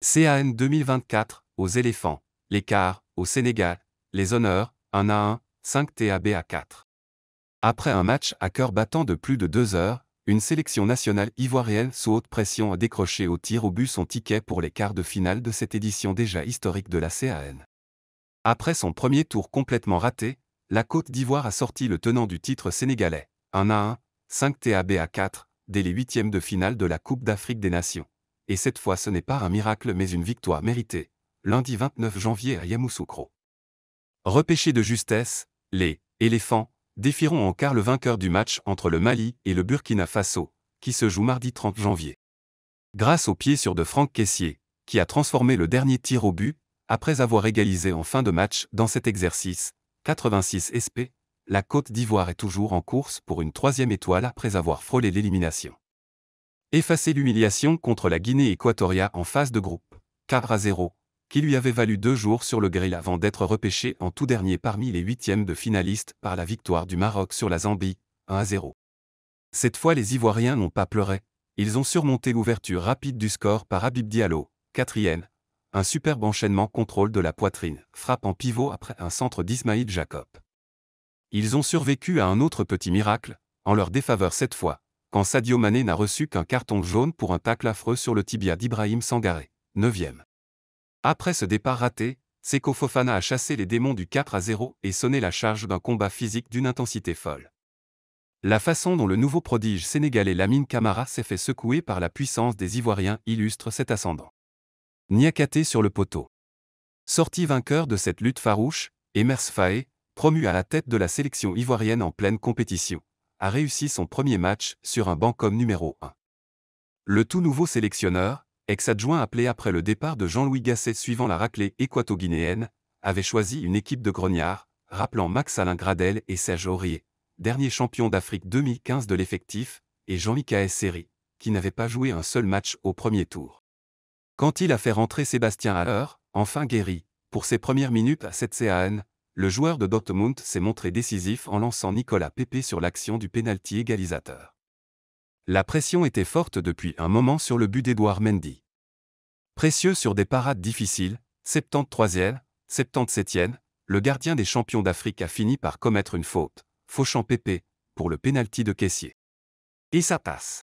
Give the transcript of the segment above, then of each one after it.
CAN 2024, aux éléphants, l'écart, au Sénégal, les honneurs, 1-1, 5 TAB à 4. Après un match à cœur battant de plus de 2 heures, une sélection nationale ivoirienne sous haute pression a décroché au tir au but son ticket pour les quarts de finale de cette édition déjà historique de la CAN. Après son premier tour complètement raté, la Côte d'Ivoire a sorti le tenant du titre sénégalais, 1-1, 5 TAB à 4, dès les huitièmes de finale de la Coupe d'Afrique des Nations. Et cette fois ce n'est pas un miracle mais une victoire méritée, lundi 29 janvier à Yamoussoukro. Repêchés de justesse, les éléphants défieront en quart le vainqueur du match entre le Mali et le Burkina Faso, qui se joue mardi 30 janvier. Grâce au pied sûr de Franck Kessié, qui a transformé le dernier tir au but, après avoir égalisé en fin de match dans cet exercice, 86 SP, la Côte d'Ivoire est toujours en course pour une troisième étoile après avoir frôlé l'élimination. Effacer l'humiliation contre la Guinée équatoriale en phase de groupe, 4-0, qui lui avait valu 2 jours sur le grill avant d'être repêché en tout dernier parmi les huitièmes de finalistes par la victoire du Maroc sur la Zambie, 1-0. Cette fois les Ivoiriens n'ont pas pleuré, ils ont surmonté l'ouverture rapide du score par Habib Diallo, 4e, un superbe enchaînement contrôle de la poitrine, frappe en pivot après un centre d'Ismaïl Jacob. Ils ont survécu à un autre petit miracle, en leur défaveur cette fois, quand Sadio Mané n'a reçu qu'un carton jaune pour un tacle affreux sur le tibia d'Ibrahim Sangaré, 9e. Après ce départ raté, Seko Fofana a chassé les démons du 4-0 et sonné la charge d'un combat physique d'une intensité folle. La façon dont le nouveau prodige sénégalais Lamine Camara s'est fait secouer par la puissance des Ivoiriens illustre cet ascendant. Niakaté sur le poteau. Sorti vainqueur de cette lutte farouche, Emers Faé, promu à la tête de la sélection ivoirienne en pleine compétition, a réussi son premier match sur un banc comme numéro 1. Le tout nouveau sélectionneur, ex-adjoint appelé après le départ de Jean-Louis Gasset suivant la raclée équato-guinéenne, avait choisi une équipe de grognards, rappelant Max-Alain Gradel et Serge Aurier, dernier champion d'Afrique 2015 de l'effectif, et Jean-Michel Seri, qui n'avait pas joué un seul match au premier tour. Quand il a fait rentrer Sébastien Haller, enfin guéri, pour ses premières minutes à cette CAN, le joueur de Dortmund s'est montré décisif en lançant Nicolas Pepe sur l'action du pénalty égalisateur. La pression était forte depuis un moment sur le but d'Edouard Mendy. Précieux sur des parades difficiles, 73e, 77e, le gardien des champions d'Afrique a fini par commettre une faute, fauchant Pepe, pour le pénalty de Kessié. Et ça passe.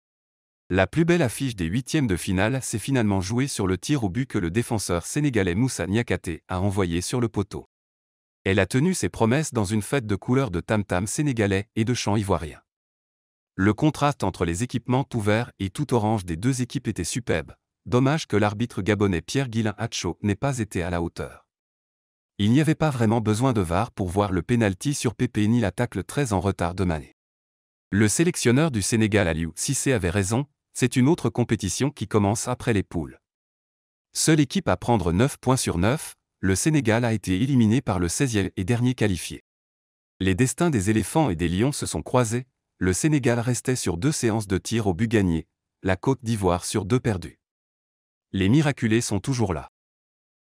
La plus belle affiche des huitièmes de finale s'est finalement jouée sur le tir au but que le défenseur sénégalais Moussa Niakhaté a envoyé sur le poteau. Elle a tenu ses promesses dans une fête de couleurs de tam-tam sénégalais et de chants ivoiriens. Le contraste entre les équipements tout vert et tout orange des deux équipes était superbe. Dommage que l'arbitre gabonais Pierre-Guilain Hatcho n'ait pas été à la hauteur. Il n'y avait pas vraiment besoin de VAR pour voir le pénalty sur Pepe ni la tacle très en retard de Mané. Le sélectionneur du Sénégal Aliou Cissé avait raison, c'est une autre compétition qui commence après les poules. Seule équipe à prendre 9 points sur 9, le Sénégal a été éliminé par le 16e et dernier qualifié. Les destins des éléphants et des lions se sont croisés, le Sénégal restait sur 2 séances de tir au but gagné, la Côte d'Ivoire sur 2 perdues. Les miraculés sont toujours là.